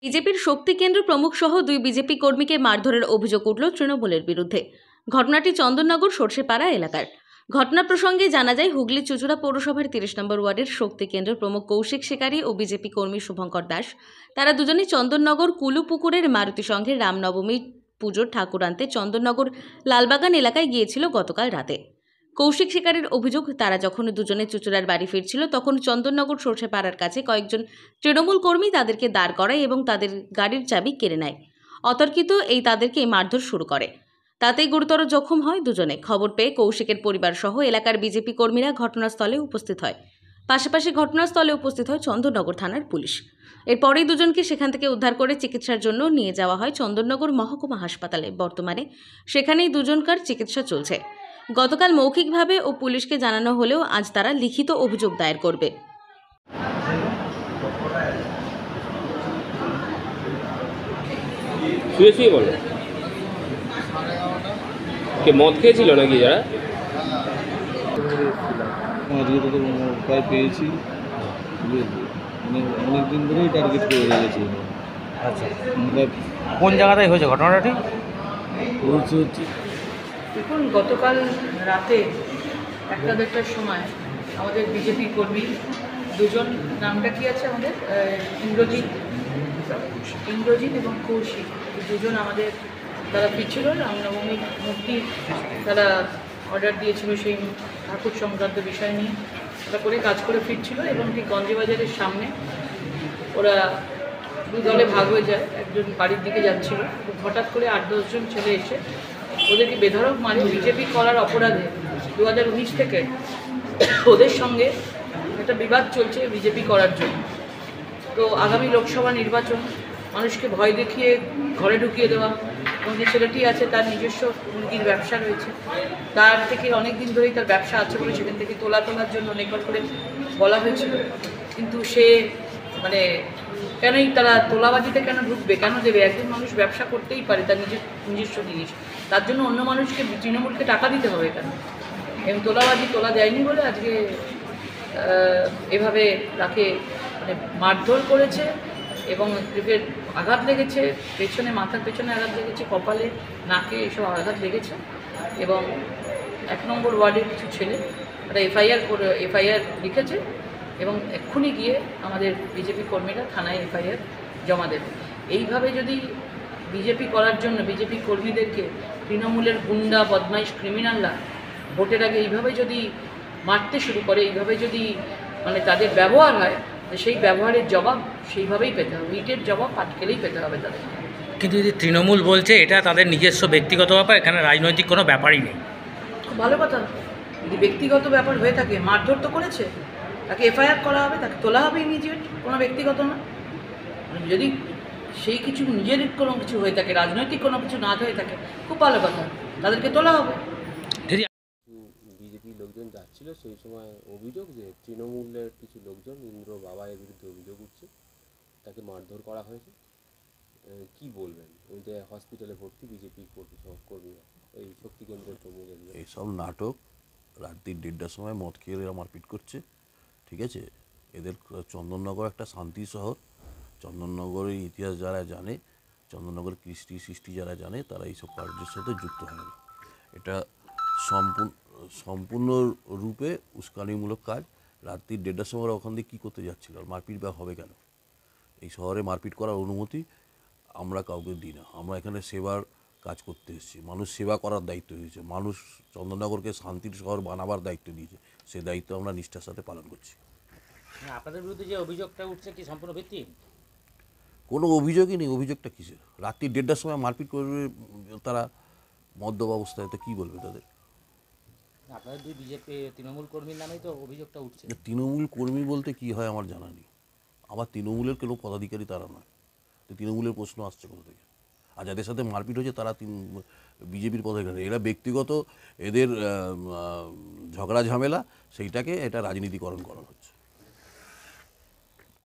বিজেপির শক্তি কেন্দ্র প্রমুখ সহ 2 বিজেপি কর্মীকে মারধরের অভিযোগ উঠল তৃণমূলের বিরুদ্ধে। ঘটনাটি চন্দননগর সরষেপাড়া এলাকার। ঘটনা প্রসঙ্গে জানা যায়, হুগলি চুঁচুড়া পৌরসভার 30 নম্বর ওয়ার্ডের শক্তি কেন্দ্র প্রমুখ কৌশিক শিকারী ও বিজেপি কর্মী শুভঙ্কর দাস, তারা দুজনেই চন্দননগর কুলুপুকুরের মারুতি সংঘের রামনবমী পুজোর ঠাকুর আনতে চন্দননগর লালবাগান এলাকায় গিয়েছিল গতকাল রাতে। কৌশিক শিকারীর অভিযোগ, তারা যখন দুজনে চুঁচুড়ার বাড়ি ফিরছিল তখন চন্দননগর সরষেপাড়ার কাছে কয়েকজন তৃণমূল কর্মী তাদেরকে দাঁড় করায় এবং তাদের গাড়ির চাবি কেড়ে নেয়। অতর্কিত তাদেরকে মারধর শুরু করে। তাতেই গুরুতর জখম হয় দুজনে। খবর পেয়ে কৌশিকের পরিবার সহ এলাকার বিজেপি কর্মীরা ঘটনাস্থলে উপস্থিত হয়। পাশাপাশি ঘটনাস্থলে উপস্থিত হয় চন্দননগর থানার পুলিশ। এরপরেই দুজনকে সেখান থেকে উদ্ধার করে চিকিৎসার জন্য নিয়ে যাওয়া হয় চন্দননগর মহকুমা হাসপাতালে। বর্তমানে সেখানেই দুজনকার চিকিৎসা চলছে। গতকাল মৌখিকভাবে ও পুলিশকে জানানো হলেও আজ তারা লিখিত অভিযোগ দায়ের করবে। শুয়ে শুয়ে বলো কে মদ খেয়েছিল নাকি যারা? আজকে তো প্রায় পেয়েছি, মানে অনেকদিন ধরেই টার্গেট করে রেখেছি। আচ্ছা, কোন জায়গাটায় হয়েছে ঘটনাটি? দেখুন, গতকাল রাতে 1-1:30টার সময় আমাদের বিজেপি কর্মী দুজন, নামটা কি আছে আমাদের, ইন্দ্রজিৎ এবং কৌশিক, দুজন আমাদের তারা ফিরছিল রামনবমীর মূর্তি, তারা অর্ডার দিয়েছিল সেই ঠাকুর সংক্রান্ত বিষয় নিয়ে, ওরা করে কাজ করে ফিরছিল এবং ঠিক গঞ্জবাজারের সামনে ওরা দু দলে ভাগ হয়ে যায়। একজন বাড়ির দিকে যাচ্ছিল, হঠাৎ করে 8-10 জন ছেলে এসে ওদেরকে বেধড়ক মারে। বিজেপি করার অপরাধে 2019 থেকে ওদের সঙ্গে একটা বিবাদ চলছে বিজেপি করার জন্য। তো আগামী লোকসভা নির্বাচন, মানুষকে ভয় দেখিয়ে ঘরে ঢুকিয়ে দেওয়া, এবং যে ছেলেটি আছে তার নিজস্ব মুরগির ব্যবসা রয়েছে, তার থেকে অনেক দিন ধরেই তার ব্যবসা আছে বলে সেখান থেকে তোলার জন্য অনেকবার করে বলা হয়েছিল। কিন্তু সে মানে কেনই তারা তোলাবাজিতে কেন ঢুকবে, কেন দেবে? একজন মানুষ ব্যবসা করতেই পারে তার নিজস্ব জিনিস, তার জন্য অন্য মানুষকে, তৃণমূলকে টাকা দিতে হবে কেন? এবং তোলা দেয়নি বলে আজকে এভাবে তাকে মানে মারধর করেছে এবং পেটের আঘাত লেগেছে, পেছনে, মাথার পেছনে আঘাত লেগেছে, কপালে, নাকে এসব আঘাত লেগেছে। এবং 1 নম্বর ওয়ার্ডের কিছু ছেলে তারা এফআইআর লিখেছে এবং এক্ষুনি গিয়ে আমাদের বিজেপি কর্মীরা থানায় এফআইআর জমা দেবে। এইভাবে যদি বিজেপি করার জন্য বিজেপি কর্মীদেরকে তৃণমূলের গুন্ডা, বদমাইশ, ক্রিমিনালরা ভোটের আগে এইভাবে যদি মারতে শুরু করে, এইভাবে যদি মানে তাদের ব্যবহার হয়, সেই ব্যবহারের জবাব সেইভাবেই পেতে হবে। ইটের জবাব পাটকেলেই পেতে হবে তাদের। কিন্তু যদি তৃণমূল বলছে এটা তাদের নিজস্ব ব্যক্তিগত ব্যাপার, এখানে রাজনৈতিক কোনো ব্যাপারই নেই। খুব ভালো কথা। যদি ব্যক্তিগত ব্যাপার হয়ে থাকে, মারধর তো করেছে, তাকে এফআইআর করা হবে, তাকে তোলা হবে ইমিডিয়েট, কোনো ব্যক্তিগত না। যদি সেই কিছু নিজের কোনো কিছু হয়ে থাকে, রাজনৈতিক কোনো কিছু না হয়ে থাকে, খুব ভালো কথা, তাদেরকে তোলা হবে। বিজেপি লোকজন যাচ্ছিল, সেই সময় অভিযোগ যে তৃণমূলের কিছু লোকজন, ইন্দ্র বাবায়ের বিরুদ্ধে অভিযোগ উঠছে, তাকে মারধর করা হয়েছে। কি বলবেন? ওই যে হসপিটালে ভর্তি বিজেপি কর্মীরা, এই শক্তি কেন্দ্রের প্রমুখের এইসব নাটক। রাত্রি 1:30টার সময় মদ খেয়ে এরা মারপিট করছে, ঠিক আছে? এদের চন্দননগর একটা শান্তি শহর। চন্দননগরের ইতিহাস যারা জানে, চন্দননগর সৃষ্টি যারা জানে, তারা এইসব কার্যের সাথে যুক্ত হয় না। এটা সম্পূর্ণরূপে উস্কানিমূলক কাজ। রাত্রি 1:30টার সময় ওখান দিয়ে কী করতে যাচ্ছিল? মারপিট বা হবে কেন? এই শহরে মারপিট করার অনুমতি আমরা কাউকে দিই না। আমরা এখানে সেবার কাজ করতে এসেছি, মানুষ সেবা করার দায়িত্ব দিয়েছে, মানুষ চন্দননগরকে শান্তির শহর বানাবার দায়িত্ব দিয়েছে, সেই দায়িত্ব আমরা নিষ্ঠার সাথে পালন করছি। আপনাদের বিরুদ্ধে যে অভিযোগটা উঠছে কি সম্পূর্ণ ভিত্তিহীন? কোনো অভিযোগই নেই। অভিযোগটা কিসের? রাত্রি 1:30টার সময় মারপিট করবে তারা মদ্যপ অবস্থায়, তো কী বলবে তাদের? আপনাদের 2 বিজেপি তৃণমূল কর্মীর নামেই তো অভিযোগটা উঠছে। তৃণমূল কর্মী বলতে কি হয় আমার জানা নেই। আবার তৃণমূলের কোনো পদাধিকারী তারা নয়, তো তৃণমূলের প্রশ্ন আসছে কোথা থেকে? আর যাদের সাথে মারপিট হয়েছে তারা বিজেপির পদাধিকারী। এরা ব্যক্তিগত, এদের ঝগড়া ঝামেলা, সেইটাকে এটা রাজনীতিকরণ করা হচ্ছে।